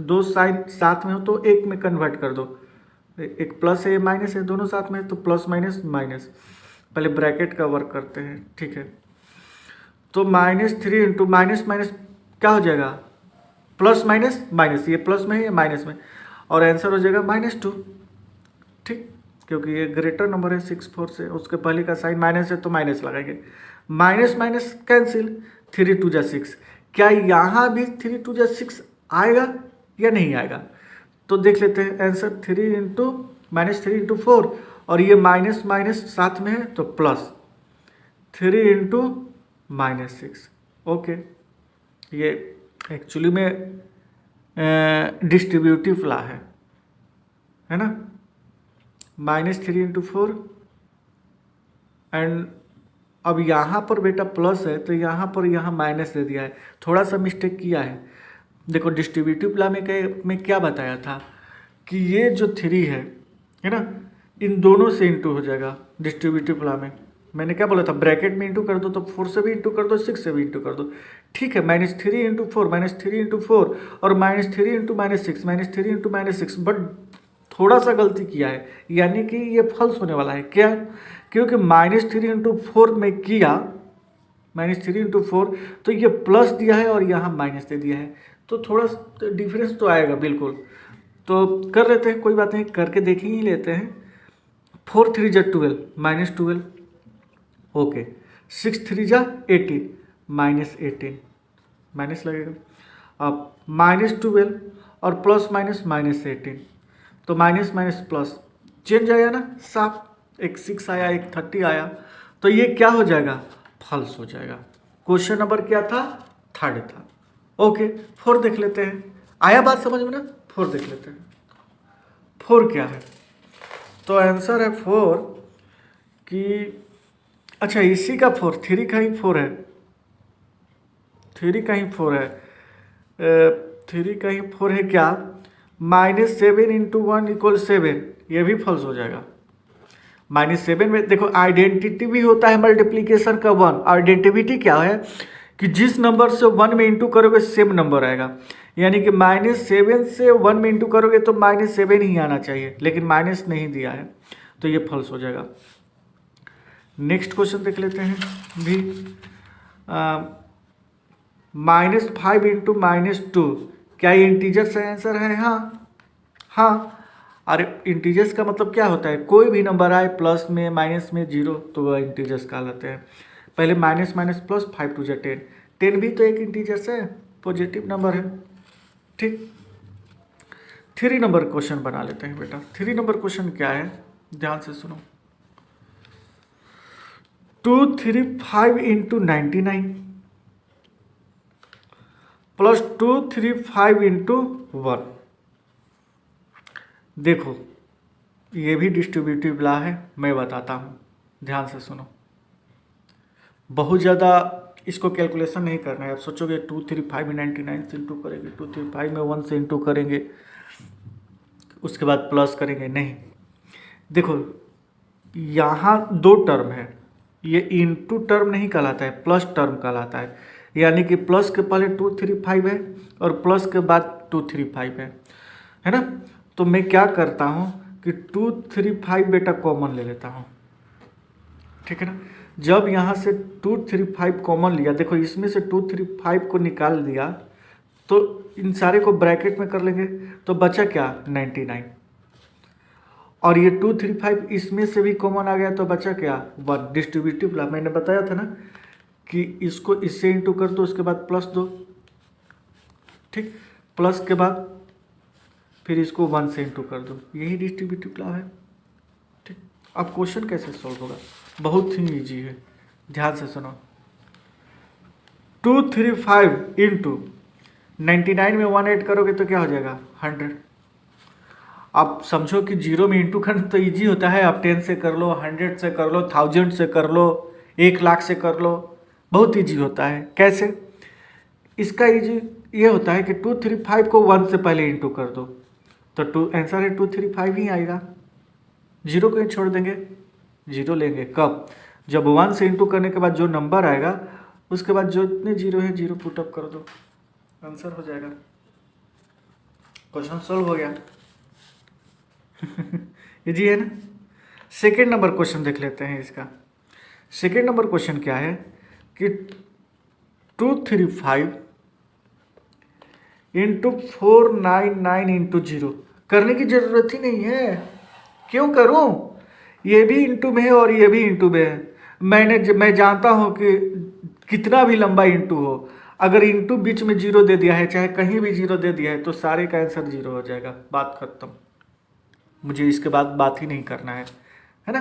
दो साइड साथ में हो तो एक में कन्वर्ट कर दो, एक प्लस है माइनस है, दोनों साथ में, तो प्लस माइनस माइनस, पहले ब्रैकेट का वर्क करते हैं। ठीक है, तो -3 × माइनस माइनस क्या हो जाएगा, प्लस माइनस माइनस, ये प्लस में है या माइनस में, और आंसर हो जाएगा -2। ठीक, क्योंकि ये ग्रेटर नंबर है 6 4 से, उसके पहले का साइन माइनस है तो माइनस लगाएंगे, माइनस माइनस कैंसिल, 3 2 × 6, क्या यहाँ भी 3 2 × 6 आएगा या नहीं आएगा, तो देख लेते हैं। आंसर 3 × -3 इंटू 4, और ये माइनस माइनस साथ में है तो प्लस 3 इंटू -6। ओके, ये एक्चुअली में डिस्ट्रीब्यूटिव ला है ना। -3 इंटू 4, एंड अब यहाँ पर बेटा प्लस है तो यहाँ पर यहाँ माइनस दे दिया है, थोड़ा सा मिस्टेक किया है। देखो डिस्ट्रीब्यूटिव ला में क्या बताया था कि ये जो 3 है ना, इन दोनों से इंटू हो जाएगा। डिस्ट्रीब्यूटिव ला में मैंने क्या बोला था, ब्रैकेट में इंटू कर दो तो 4 से भी इंटू कर दो, 6 से भी इंटू कर दो। ठीक है, -3 इंटू 4, -3 इंटू 4 और -3 इंटू -6, -3 इंटू -6, बट थोड़ा सा गलती किया है, यानी कि ये फॉल्स होने वाला है। क्या? क्योंकि -3 इंटू 4 में किया, -3 इंटू 4 तो ये प्लस दिया है और यहाँ माइनस दे दिया है, तो थोड़ा डिफरेंस तो आएगा बिल्कुल। तो कर लेते हैं, कोई बात नहीं, करके देख ही लेते हैं। 4 3 जा 12, -12, ओके। 6 3 जा 18, -18, माइनस लगेगा। अब -12 और प्लस माइनस -18, तो माइनस माइनस प्लस चेंज आया ना, साफ। एक 6 आया, एक 30 आया, तो ये क्या हो जाएगा, फॉल्स हो जाएगा। क्वेश्चन नंबर क्या था, 3rd था। ओके, 4 देख लेते हैं। आया बात समझ में ना? 4 देख लेते हैं। 4 क्या है, तो आंसर है 4 कि अच्छा इसी का 4, 3 का ही 4 है, 3 का ही 4 है, 3 का ही 4 है क्या, -7 इंटू 1 इक्वल 7, ये भी फॉल्स हो जाएगा। -7 में देखो आइडेंटिटी भी होता है मल्टीप्लीकेशन का 1। आइडेंटिटी क्या है कि जिस नंबर से 1 में इंटू करोगे सेम नंबर आएगा, यानी कि -7 से 1 में इंटू करोगे तो -7 ही आना चाहिए, लेकिन माइनस नहीं दिया है तो ये फॉल्स हो जाएगा। नेक्स्ट क्वेश्चन देख लेते हैं भी। -5 इंटू -2, क्या ये इंटीजर्स का आंसर है? हाँ। अरे इंटीजर्स का मतलब क्या होता है, कोई भी नंबर आए प्लस में माइनस में 0 तो वह इंटीजर्स कहलाते हैं। पहले माइनस माइनस प्लस, 5 2 जा 10, 10 भी तो एक इंटीजर्स है, पॉजिटिव नंबर है। ठीक, 3 नंबर क्वेश्चन बना लेते हैं बेटा। 3 नंबर क्वेश्चन क्या है, ध्यान से सुनो। 235 इंटू 99 प्लस 235 इंटू 1। देखो ये भी डिस्ट्रीब्यूटिव ला है, मैं बताता हूँ, ध्यान से सुनो। बहुत ज़्यादा इसको कैलकुलेशन नहीं करना है। आप सोचोगे 235 में 99 से इंटू करेंगे, 235 में 1 से इंटू करेंगे, उसके बाद प्लस करेंगे, नहीं। देखो यहाँ 2 टर्म है, ये इंटू टर्म नहीं कहलाता है, प्लस टर्म कहलाता है। यानी कि प्लस के पहले 235 है और प्लस के बाद 235 है ना। तो मैं क्या करता हूँ कि 235 बेटा कॉमन ले लेता हूँ, ठीक है ना। जब यहाँ से 235 कॉमन लिया, देखो इसमें से 235 को निकाल दिया तो इन सारे को ब्रैकेट में कर लेंगे तो बचा क्या, 99। और ये 235 इसमें से भी कॉमन आ गया तो बचा क्या, 1। डिस्ट्रीब्यूटिव ला मैंने बताया था ना कि इसको इससे इंटू कर दो, उसके बाद प्लस दो, ठीक। प्लस के बाद फिर इसको 1 से इंटू कर दो, यही डिस्ट्रीब्यूटिव ला है, ठीक। अब क्वेश्चन कैसे सॉल्व होगा, बहुत ही ईजी है, ध्यान से सुनो। 235 इंटू 99 में 1 ऐड करोगे तो क्या हो जाएगा, 100। आप समझो कि 0 में इंटू करना तो ईजी होता है, आप 10 से कर लो, 100 से कर लो, 1000 से कर लो, 1 लाख से कर लो, बहुत ईजी होता है। कैसे? इसका ईजी ये होता है कि 235 को 1 से पहले इंटू कर दो तो आंसर है 235 ही आएगा। 0 को ही छोड़ देंगे, 0 लेंगे कब, जब 1 से इंटू करने के बाद जो नंबर आएगा उसके बाद जो इतने 0 है 0 पुटअप कर दो, आंसर हो जाएगा। क्वेश्चन सॉल्व हो गया। इजी है ना। सेकेंड नंबर क्वेश्चन देख लेते हैं इसका। सेकेंड नंबर क्वेश्चन क्या है कि 235 इंटू 499 इंटू 0 करने की जरूरत ही नहीं है। क्यों करूं, ये भी इंटू में है और ये भी इंटू में है। मैं जानता हूं कि कितना भी लंबा इंटू हो, अगर इंटू बीच में 0 दे दिया है, चाहे कहीं भी 0 दे दिया है तो सारे का आंसर 0 हो जाएगा, बात खत्म। मुझे इसके बाद बात ही नहीं करना है ना।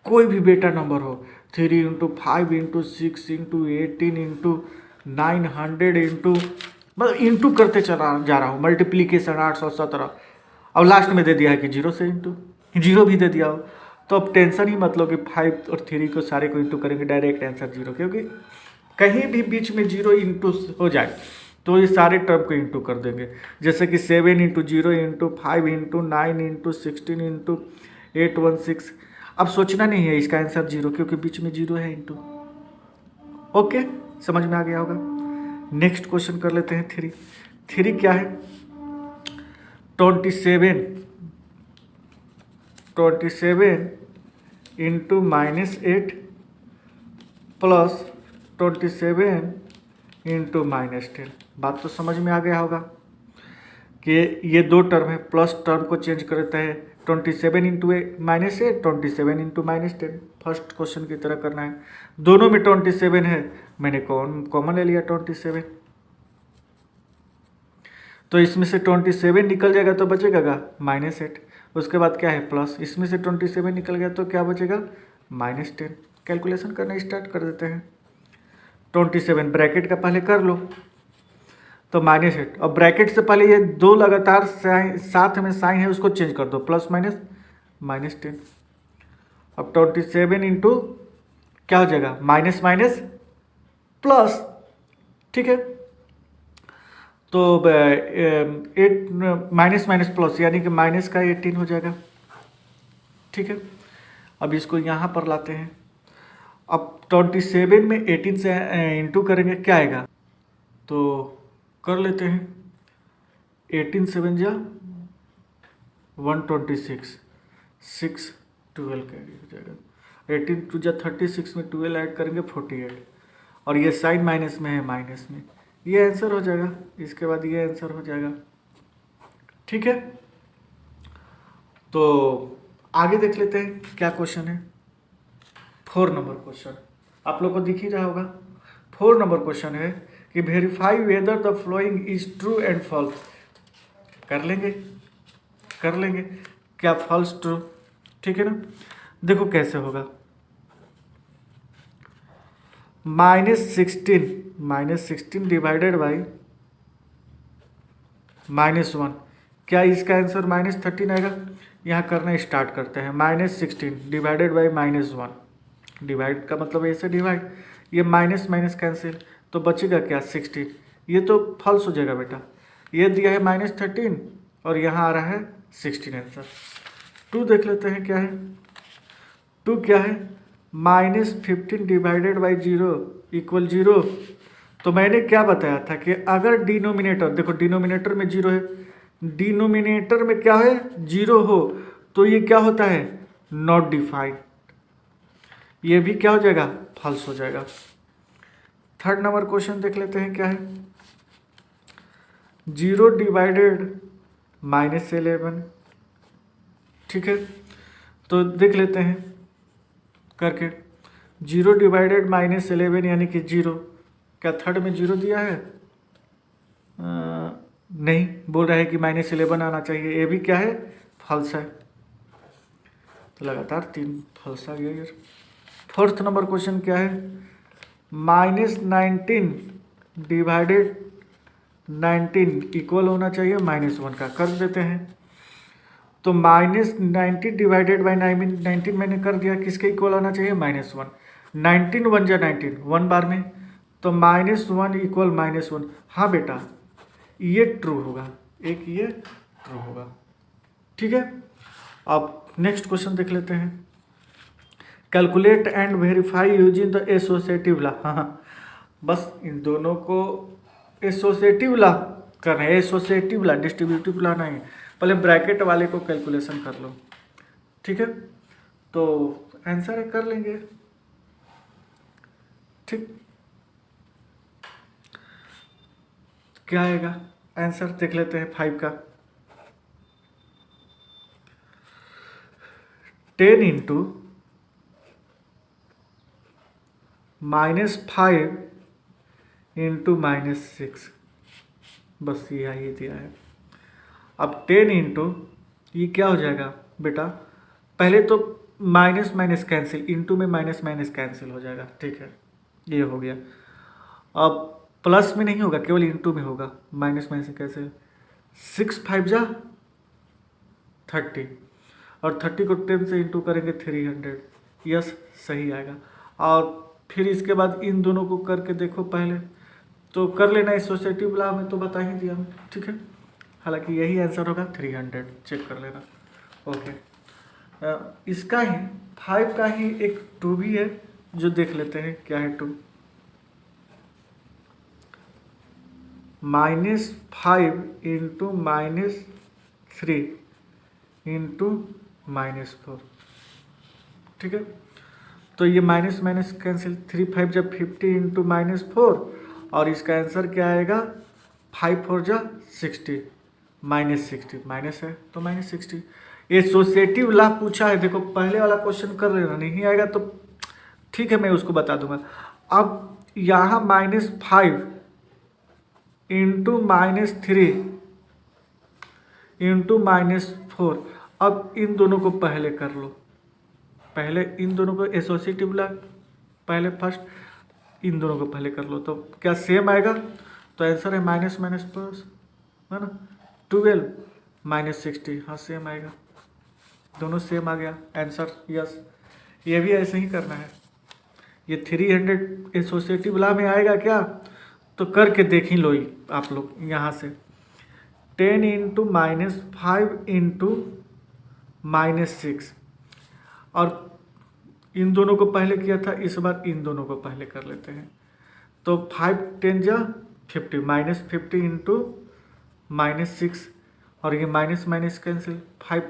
कोई भी बेटा नंबर हो, 3 into 5 into 6 into 18 into 900 into, मतलब इंटू करते चला जा रहा हूँ, मल्टीप्लीकेशन 817, अब लास्ट में दे दिया है कि 0 से इंटू, 0 भी दे दिया हो, तो अब टेंशन ही मत लो कि 5 और 3 को सारे को इंटू करेंगे, डायरेक्ट आंसर 0, क्योंकि कहीं भी बीच में 0 इंटू हो जाए तो ये सारे टर्म को इंटू कर देंगे। जैसे कि 7 into 0 into 5 into 9 into 16 into 816, अब सोचना नहीं है इसका आंसर 0, क्योंकि बीच में 0 है इंटू। ओके, समझ में आ गया होगा। नेक्स्ट क्वेश्चन कर लेते हैं। 3 क्या है, 27 इंटू -8 प्लस 27 इंटू -10। बात तो समझ में आ गया होगा कि ये दो टर्म है, प्लस टर्म को चेंज करता है 27 इंटू -8, 27 इंटू -10। फर्स्ट क्वेश्चन की तरह करना है। दोनों में 27 है, मैंने कॉमन ले लिया 27, तो इसमें से 27 निकल जाएगा तो बचेगा -8। उसके बाद क्या है प्लस, इसमें से 27 निकल गया तो क्या बचेगा -10। कैलकुलेशन करना स्टार्ट कर देते हैं। 27 ब्रैकेट का पहले कर लो तो -8, और ब्रैकेट से पहले ये दो लगातार साथ में साइन है उसको चेंज कर दो, प्लस माइनस -10। अब 27 इंटू क्या हो जाएगा माइनस माइनस प्लस, ठीक है, तो 8 माइनस माइनस प्लस यानी कि माइनस का 18 हो जाएगा, ठीक है। अब इसको यहाँ पर लाते हैं। अब 27 में 18 से इंटू करेंगे, क्या आएगा, तो कर लेते हैं। 18 7 जा 126, 6 12 कैरी हो जाएगा। 18 2 जा 36 में 12 ऐड करेंगे 48, और ये साइन माइनस में है, माइनस में, ये आंसर हो जाएगा। इसके बाद ये आंसर हो जाएगा, ठीक है। तो आगे देख लेते हैं क्या क्वेश्चन है। 4 नंबर क्वेश्चन आप लोग को दिख ही रहा होगा। 4 नंबर क्वेश्चन है कि verify whether the flowing is true and false. कर लेंगे क्या फॉल्स ट्रू, ठीक है ना। देखो कैसे होगा, -16 डिवाइडेड बाई -1, क्या इसका आंसर -13 आएगा। यहाँ करना स्टार्ट करते हैं। -16 डिवाइडेड बाई -1, डिवाइड का मतलब ऐसे डिवाइड, ये माइनस माइनस कैंसिल, तो बचेगा क्या 16। ये तो फॉल्स हो जाएगा बेटा, ये दिया है -13 और यहाँ आ रहा है 16 आंसर। 2 देख लेते हैं क्या है। 2 क्या है, -15 डिवाइडेड बाई 0 इक्वल 0। तो मैंने क्या बताया था कि अगर डिनोमिनेटर, देखो डिनोमिनेटर में 0 है, डिनोमिनेटर में क्या है 0 हो तो ये क्या होता है नॉट डिफाइंड, ये भी क्या हो जाएगा फॉल्स हो जाएगा। 3rd नंबर क्वेश्चन देख लेते हैं क्या है। 0 डिवाइडेड -11, ठीक है, तो देख लेते हैं करके। 0 डिवाइडेड -11 यानी कि 0, क्या 3rd में 0 दिया है, नहीं, बोल रहा है कि -11 आना चाहिए, ये भी क्या है फॉल्स है, तो लगातार 3 फॉल्स आ गया यार। 4th नंबर क्वेश्चन क्या है, -19 डिवाइडेड 19 इक्वल होना चाहिए -1 का, कर देते हैं। तो -90 डिवाइडेड बाई 19 मैंने कर दिया, किसके इक्वल होना चाहिए -1। 19 1 जा 19, 1 बार में, तो -1 इक्वल -1। हाँ बेटा ये ट्रू होगा, एक ये ट्रू होगा, ठीक है। अब नेक्स्ट क्वेश्चन देख लेते हैं। Calculate and verify using the associative law. हाँ, बस इन दोनों को एसोसिएटिव लॉ करना है, एसोसिएटिव लॉ, डिस्ट्रीब्यूटिव लॉ नहीं। पहले ब्रैकेट वाले को कैलकुलेशन कर लो, ठीक है, तो आंसर कर लेंगे, ठीक। क्या आएगा आंसर देख लेते हैं 5 का। 10 इंटू -5 इंटू -6, बस यही दिया है। अब 10 इंटू ये क्या हो जाएगा बेटा, पहले तो माइनस माइनस कैंसिल, इंटू में माइनस माइनस कैंसिल हो जाएगा, ठीक है, ये हो गया। अब प्लस में नहीं होगा, केवल इंटू में होगा, माइनस माइनस कैंसिल, 6 5 जा 30, और 30 को 10 से इंटू करेंगे 300, यस सही आएगा। और फिर इसके बाद इन दोनों को करके देखो, पहले तो कर लेना, एसोसिएटिव लॉ में तो बता ही दिया मैं, ठीक है, हालांकि यही आंसर होगा 300, चेक कर लेना। ओके, इसका ही 5 का ही एक 2 भी है, जो देख लेते हैं क्या है 2। -5 इंटू -3 इंटू -4, ठीक है। तो ये माइनस माइनस कैंसिल, 3 5 जब 50 इंटू -4, और इसका आंसर क्या आएगा, 5 4 जा 60, -60, माइनस है तो -60। एसोसिएटिव लॉ पूछा है, देखो पहले वाला क्वेश्चन कर लेना, नहीं आएगा तो ठीक है मैं उसको बता दूंगा। अब यहाँ -5 इंटू -3 इंटू -4, अब इन दोनों को पहले कर लो, पहले इन दोनों को एसोसिएटिव लॉ, पहले फर्स्ट इन दोनों को पहले कर लो, तो क्या सेम आएगा, तो आंसर है माइनस माइनस प्लस, है ना, 12 -60, हाँ सेम आएगा, दोनों सेम आ गया आंसर, यस। ये भी ऐसे ही करना है, ये 300 एसोसिएटिव लॉ में आएगा क्या, तो करके देख ही लो ही आप लोग यहाँ से। 10 इंटू -5 इंटू -6, और इन दोनों को पहले किया था, इस बार इन दोनों को पहले कर लेते हैं। तो 5 10 जा 50, -50 इंटू -6, और ये माइनस माइनस कैंसिल, 5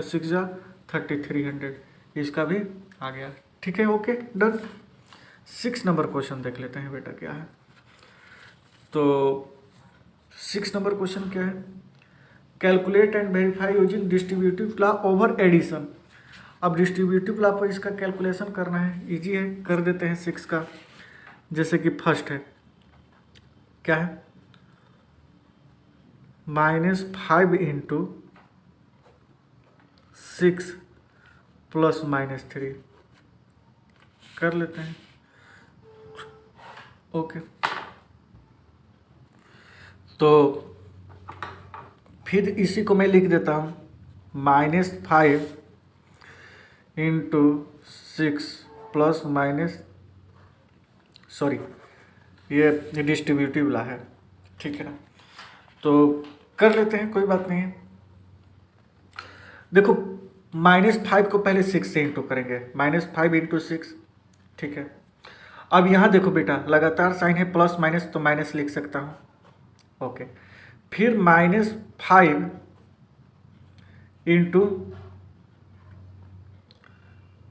6 जा 30, 300, इसका भी आ गया, ठीक है, ओके डन। 6 नंबर क्वेश्चन देख लेते हैं बेटा क्या है। तो 6 नंबर क्वेश्चन क्या है, calculate and verify using distributive law over addition. अब डिस्ट्रीब्यूटिव लॉ पर इसका कैलकुलेशन करना है, इजी है, कर देते हैं 6 का। जैसे कि फर्स्ट है, क्या है, -5 इंटू 6 प्लस -3, कर लेते हैं, ओके। तो फिर इसी को मैं लिख देता हूँ, -5 इंटू 6 प्लस माइनस, सॉरी ये डिस्ट्रीब्यूटिव लॉ है, ठीक है ना, तो कर लेते हैं, कोई बात नहीं है। देखो -5 को पहले 6 से इंटू करेंगे, -5 इंटू 6, ठीक है। अब यहाँ देखो बेटा, लगातार साइन है, प्लस माइनस, तो माइनस लिख सकता हूँ, ओके। फिर -5 इंटू,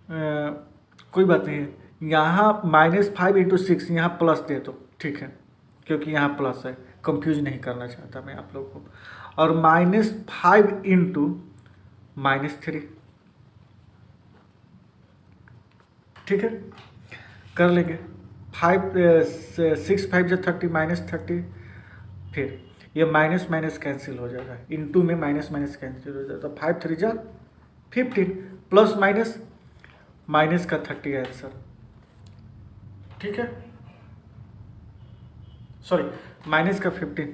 कोई बात नहीं है, यहाँ -5 इंटू 6, यहाँ प्लस दे दो, ठीक है, क्योंकि यहाँ प्लस है, कंफ्यूज नहीं करना चाहता मैं आप लोग को। और -5 इंटू -3, ठीक है, कर लेंगे। 6 5 जा 30, -30, फिर ये माइनस माइनस कैंसिल हो जाएगा, इंटू में माइनस माइनस कैंसिल हो जाएगा, 5 3 जा 15, प्लस माइनस माइनस का 30 आंसर, ठीक है, सॉरी माइनस का 15,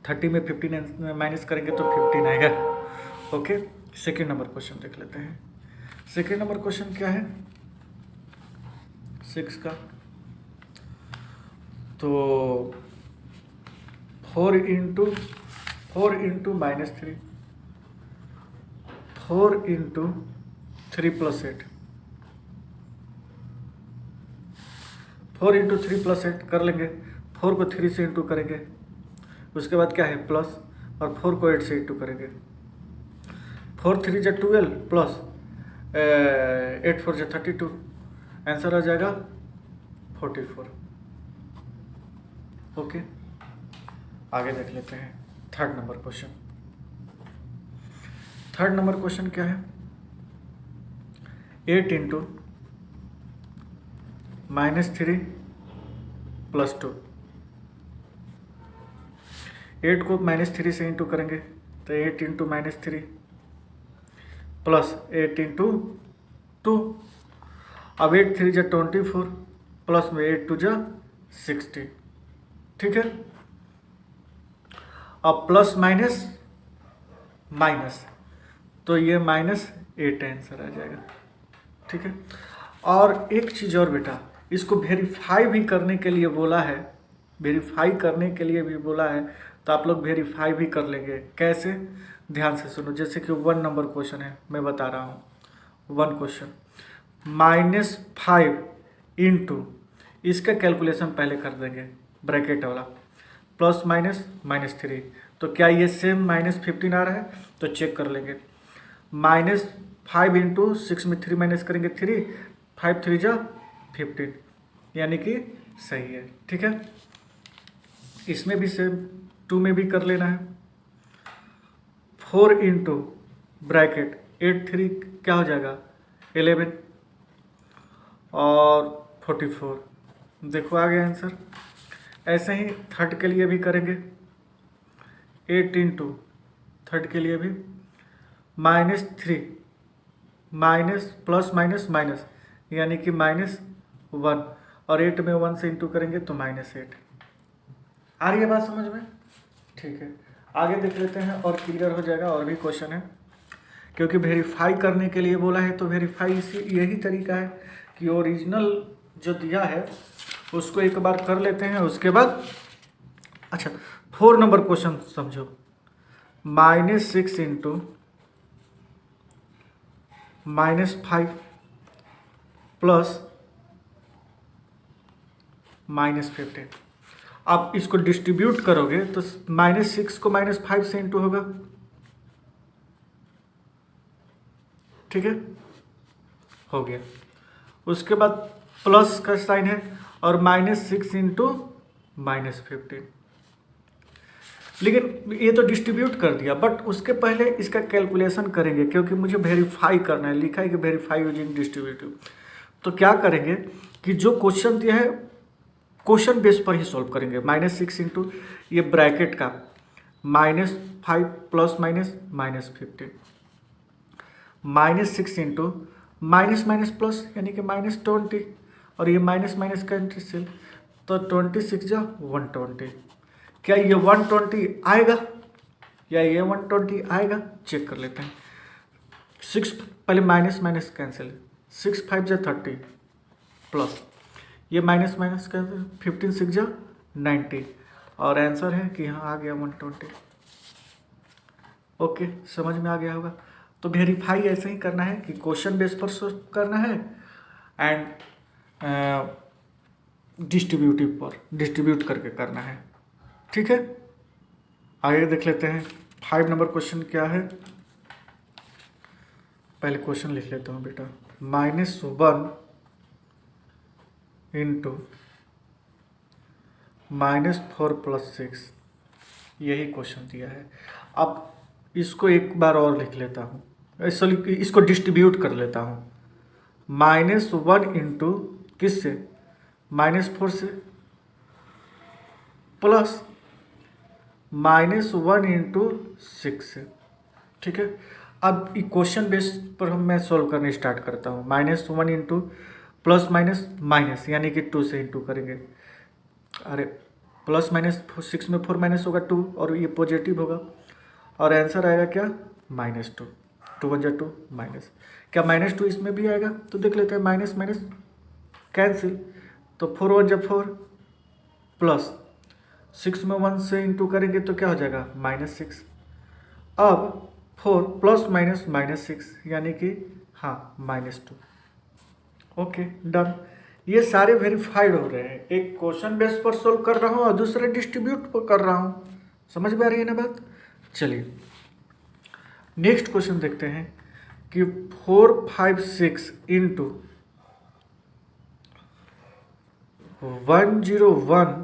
30 में 15 माइनस करेंगे तो 15 आएगा, ओके। सेकेंड नंबर क्वेश्चन देख लेते हैं। सेकेंड नंबर क्वेश्चन क्या है 6 का, तो 4 into -3, 4 into 3 plus 8, 4 into 3 plus 8 कर लेंगे। 4 को 3 से इंटू करेंगे, उसके बाद क्या है प्लस, और 4 को 8 से इंटू करेंगे। 4 3 जा 12 प्लस 8 4 जा 32, आंसर आ जाएगा 44, ओके। आगे देख लेते हैं third number question. Third number question क्या है 8 इंटू -3 प्लस 2, 8 को -3 से इंटू करेंगे तो 8 इंटू -3 प्लस 8 इंटू 2। अब 8 3 जा 24 प्लस में 8 2 जा 60। ठीक है, अब प्लस माइनस माइनस, तो ये -8 आंसर आ जाएगा। ठीक है, और एक चीज़ और बेटा, इसको वेरीफाई भी करने के लिए बोला है, वेरीफाई करने के लिए भी बोला है, तो आप लोग वेरीफाई भी कर लेंगे। कैसे, ध्यान से सुनो। जैसे कि 1 नंबर क्वेश्चन है, मैं बता रहा हूँ। 1 क्वेश्चन -5 इंटू, इसका कैलकुलेशन पहले कर देंगे, ब्रैकेट वाला, प्लस माइनस -3, तो क्या ये सेम -15 आ रहा है? तो चेक कर लेंगे। -5 इंटू 6 में 3 माइनस करेंगे 3, 5 3 जा 15, यानी कि सही है। ठीक है, इसमें भी सेम 2 में भी कर लेना है। 4 इंटू ब्रैकेट 8 3 क्या हो जाएगा 11 और 44, देखो आ गया आंसर। ऐसे ही थर्ड के लिए भी करेंगे। 8 इंटू थर्ड के लिए भी -3 माइनस प्लस माइनस माइनस, यानी कि -1, और 8 में 1 से इंटू करेंगे तो -8। आ रही है बात समझ में? ठीक है, आगे देख लेते हैं और क्लियर हो जाएगा। और भी क्वेश्चन है, क्योंकि वेरीफाई करने के लिए बोला है, तो वेरीफाई इसी यही तरीका है कि ओरिजिनल जो दिया है उसको एक बार कर लेते हैं, उसके बाद। अच्छा, 4 नंबर क्वेश्चन समझो। -6 इंटू -5 प्लस -15। आप इसको डिस्ट्रीब्यूट करोगे तो -6 को -5 से इंटू होगा। ठीक है, हो गया। उसके बाद प्लस का साइन है और -6 इंटू -15, लेकिन ये तो डिस्ट्रीब्यूट कर दिया, बट उसके पहले इसका कैलकुलेशन करेंगे, क्योंकि मुझे वेरीफाई करना है। लिखा है कि वेरीफाई यूजिंग डिस्ट्रीब्यूटिव। तो क्या करेंगे कि जो क्वेश्चन दिया है क्वेश्चन बेस पर ही सॉल्व करेंगे। -6 इंटू ये ब्रैकेट का -5 plus minus -15, -6 into minus minus plus, यानी कि -20, और ये माइनस माइनस कैंसिल, तो 26 जा 120। क्या ये 120 आएगा या ये 120 आएगा? चेक कर लेते हैं। 6 पहले माइनस माइनस कैंसिल, 6 5 जा 30 प्लस ये माइनस माइनस कैंसिल, 15 6 जा 90, और आंसर है कि यहाँ आ गया 120। ओके, समझ में आ गया होगा। तो वेरीफाई ऐसे ही करना है कि क्वेश्चन बेस पर करना है एंड डिस्ट्रीब्यूटिव पर डिस्ट्रीब्यूट करके करना है। ठीक है, आगे देख लेते हैं 5 नंबर क्वेश्चन क्या है। पहले क्वेश्चन लिख लेता हूँ बेटा। -1 इंटू -4 प्लस 6, यही क्वेश्चन दिया है। अब इसको एक बार और लिख लेता हूँ, इसको डिस्ट्रीब्यूट कर लेता हूँ। -1 इंटू किससे, -4 से, प्लस -1 इंटू 6 से। ठीक है, अब क्वेश्चन बेस पर मैं सॉल्व करने स्टार्ट करता हूँ। -1 इंटू प्लस माइनस माइनस, यानी कि 2 से इंटू करेंगे। अरे प्लस माइनस 6 में 4 माइनस होगा 2, और ये पॉजिटिव होगा, और आंसर आएगा क्या -2। 2 1 जा 2 माइनस, क्या -2 इसमें भी आएगा? तो देख लेते हैं। माइनस माइनस कैंसिल, तो 4 1 जा 4 प्लस 6 में 1 से इंटू करेंगे तो क्या हो जाएगा -6। अब 4 प्लस माइनस -6, यानी कि हाँ -2। Okay, done. ये सारे वेरीफाइड हो रहे हैं। एक क्वेश्चन बेस पर सोल्व कर रहा हूँ और दूसरे डिस्ट्रीब्यूट पर कर रहा हूँ। समझ में आ रही है ना बात? चलिए नेक्स्ट क्वेश्चन देखते हैं कि 4 5 6 इंटू 101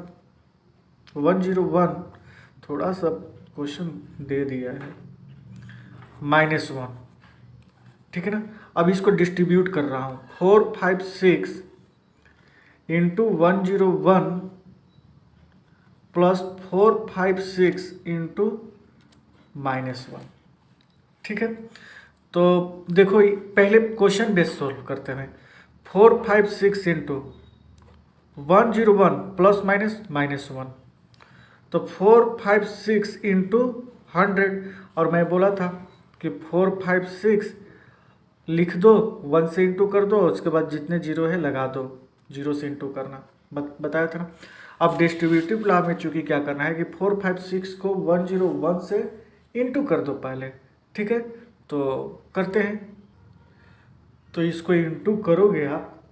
थोड़ा सा क्वेश्चन दे दिया है, -1। ठीक है ना, अब इसको डिस्ट्रीब्यूट कर रहा हूँ। 4 5 6 इंटू 101 प्लस 4 5 6 इंटू -1। ठीक है, तो देखो पहले क्वेश्चन बेस सोल्व करते हैं। 4 5 6 इंटू 101 प्लस माइनस -1, तो 4 5 6 इंटू 100, और मैं बोला था कि 4 5 6 लिख दो, 1 से इंटू कर दो, उसके बाद जितने जीरो है लगा दो, 0 से इंटू करना बताया था ना। अब डिस्ट्रीब्यूटिव लॉ में चूंकि क्या करना है कि 4 5 6 को 101 से इंटू कर दो पहले। ठीक है, तो करते हैं। तो इसको इंटू करोगे आप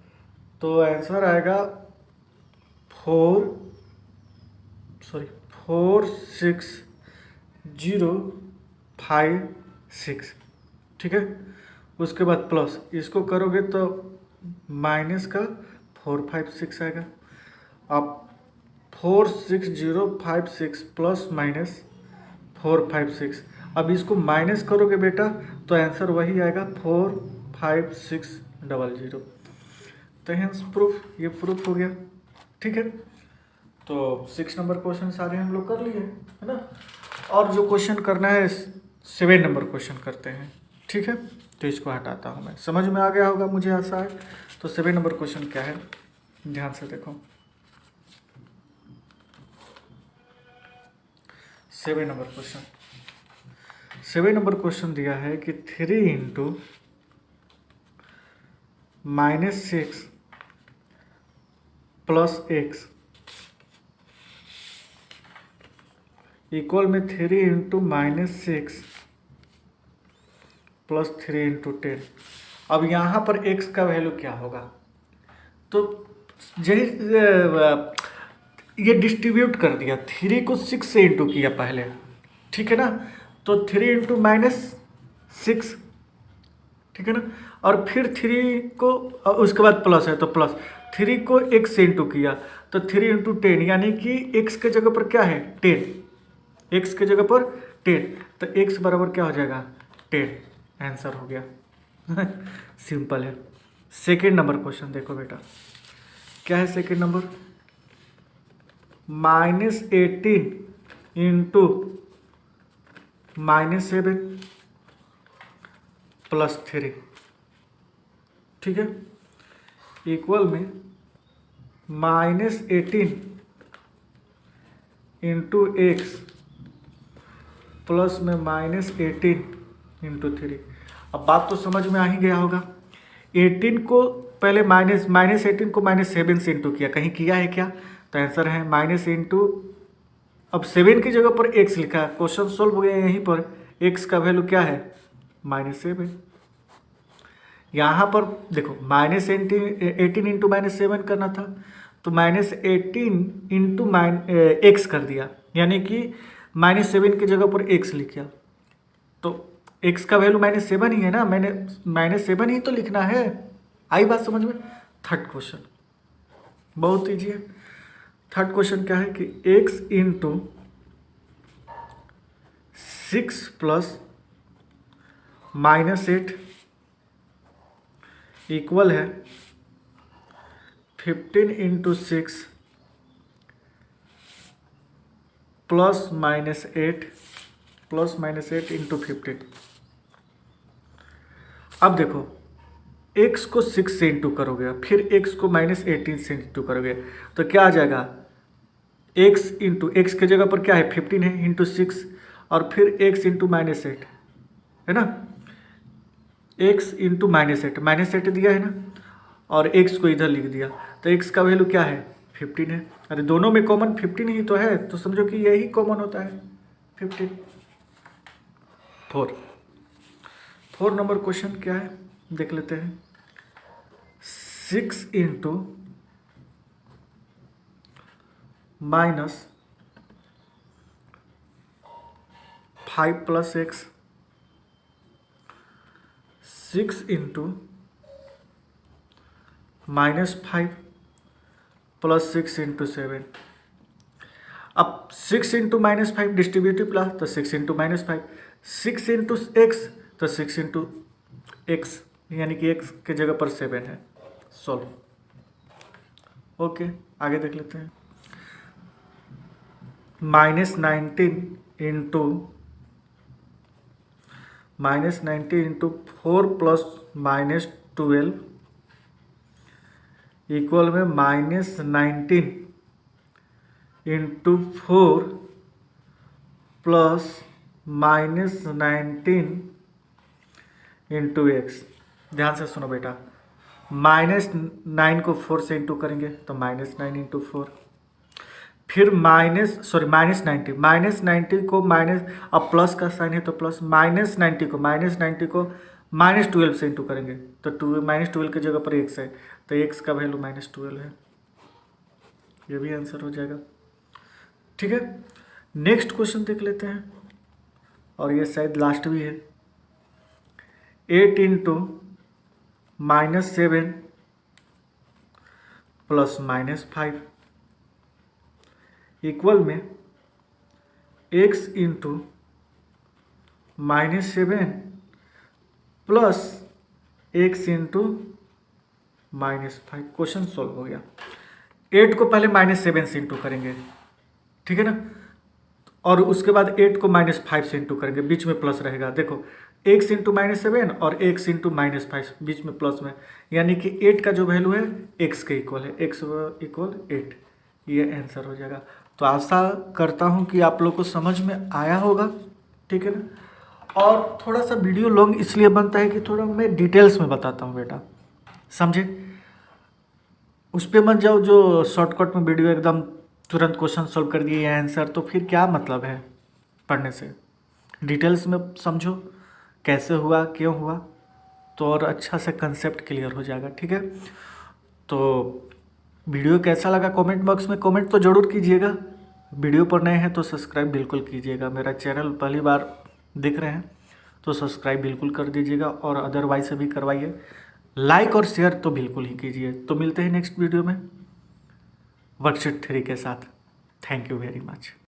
तो आंसर आएगा 46056। ठीक है, उसके बाद प्लस इसको करोगे तो माइनस का 456 आएगा। अब 46056 प्लस माइनस 456, अब इसको माइनस करोगे बेटा तो आंसर वही आएगा 45600। तो हेंस प्रूफ, ये प्रूफ हो गया। ठीक है, तो 6 नंबर क्वेश्चन सारे हम लोग कर लिए है ना। और जो क्वेश्चन करना है 7 नंबर क्वेश्चन करते हैं। ठीक है, तो इसको हटाता हूँ मैं, समझ में आ गया होगा मुझे आशा है। तो 7 नंबर क्वेश्चन क्या है, ध्यान से देखो। 7 नंबर क्वेश्चन दिया है कि 3 इंटू -6 प्लस x इक्वल में 3 इंटू -6 प्लस 3 इंटू 10। अब यहाँ पर x का वैल्यू क्या होगा, तो यही ये डिस्ट्रीब्यूट कर दिया, 3 को 6 से इंटू किया पहले। ठीक है ना, तो 3 इंटू -6, ठीक है ना, और फिर 3 को उसके बाद प्लस है तो प्लस 3 को x से इंटू किया तो 3 इंटू 10, यानी कि x के जगह पर क्या है 10, x के जगह पर 10, तो x बराबर क्या हो जाएगा 10। आंसर हो गया। सिंपल है। सेकेंड नंबर क्वेश्चन देखो बेटा, क्या है सेकेंड नंबर, -18 इंटू -7 प्लस 3। ठीक है, इक्वल में -18 इंटू एक्स प्लस में -18 इंटू 3। अब बात तो समझ में आ ही गया होगा। 18 को पहले -18 को -7 से इंटू किया, कहीं किया है क्या, तो आंसर है माइनस इंटू, अब 7 की जगह पर x लिखा है, क्वेश्चन सोल्व हो गया। यहीं पर x का वैल्यू क्या है -7। यहाँ पर देखो -18 इंटू -7 करना था, तो -18 इंटू x कर दिया, यानी कि -7 की जगह पर x लिख दिया, तो x का वैल्यू -7 ही है ना, मैंने -7 ही तो लिखना है। आई बात समझ में। थर्ड क्वेश्चन बहुत ईजी है। थर्ड क्वेश्चन क्या है कि x इंटू 6 प्लस -8 इक्वल है 15 इंटू 6 प्लस -8 इंटू 15। अब देखो x को 6 से इंटू करोगे, फिर x को -18 से इंटू करोगे, तो क्या आ जाएगा x इंटू एक्स की जगह पर क्या है 15 है इंटू 6, और फिर x इंटू -8 है ना, x इंटू -8 दिया है ना, और x को इधर लिख दिया, तो x का वैल्यू क्या है 15 है। अरे दोनों में कॉमन 15 ही तो है, तो समझो कि यही कॉमन होता है 15। फोर नंबर क्वेश्चन क्या है देख लेते हैं। 6 into -5 plus x, 6 into -5 plus 6 into 7। अब 6 इंटू -5 डिस्ट्रीब्यूटिव ला, तो 6 इंटू -5, 6 इंटू एक्स, तो 6 इंटू एक्स, यानी कि x के जगह पर 7 है। सॉल्व। ओके, आगे देख लेते हैं। -19 इंटू -90 इंटू 4 प्लस -12 इक्वल में -19 इंटू 4 प्लस -19 इंटू एक्स। ध्यान से सुनो बेटा, -9 को 4 से इंटू करेंगे तो -9 इंटू 4, फिर -90 को माइनस, अब प्लस का साइन है तो प्लस, -90 को -12 से इंटू करेंगे तो -12 की जगह पर x है तो x का वैल्यू -12 है। ये भी आंसर हो जाएगा। ठीक है, नेक्स्ट क्वेश्चन देख लेते हैं, और ये शायद लास्ट भी है। 8 इंटू -7 प्लस -5 इक्वल में x into -7 plus x into -5। Question solve हो गया। 8 को पहले -7 से इंटू करेंगे, ठीक है ना, और उसके बाद 8 को -5 से इंटू करेंगे, बीच में प्लस रहेगा। देखो x इंटू -7 और x इंटू -5 बीच में प्लस में, यानी कि 8 का जो वैल्यू है x के इक्वल है, x इक्वल 8। ये आंसर हो जाएगा। तो आशा करता हूँ कि आप लोग को समझ में आया होगा, ठीक है ना। और थोड़ा सा वीडियो लॉन्ग इसलिए बनता है कि थोड़ा मैं डिटेल्स में बताता हूँ बेटा, समझे। उस पर मत जाओ जो शॉर्टकट में वीडियो एकदम तुरंत क्वेश्चन सॉल्व कर दिए आंसर, तो फिर क्या मतलब है पढ़ने से। डिटेल्स में समझो कैसे हुआ, क्यों हुआ, तो और अच्छा से कंसेप्ट क्लियर हो जाएगा। ठीक है, तो वीडियो कैसा लगा कमेंट बॉक्स में कमेंट तो ज़रूर कीजिएगा। वीडियो पर नए हैं तो सब्सक्राइब बिल्कुल कीजिएगा। मेरा चैनल पहली बार देख रहे हैं तो सब्सक्राइब बिल्कुल कर दीजिएगा, और अदरवाइज से भी करवाइए। लाइक और शेयर तो बिल्कुल ही कीजिए। तो मिलते हैं नेक्स्ट वीडियो में वर्कशीट 3 के साथ। Thank you very much.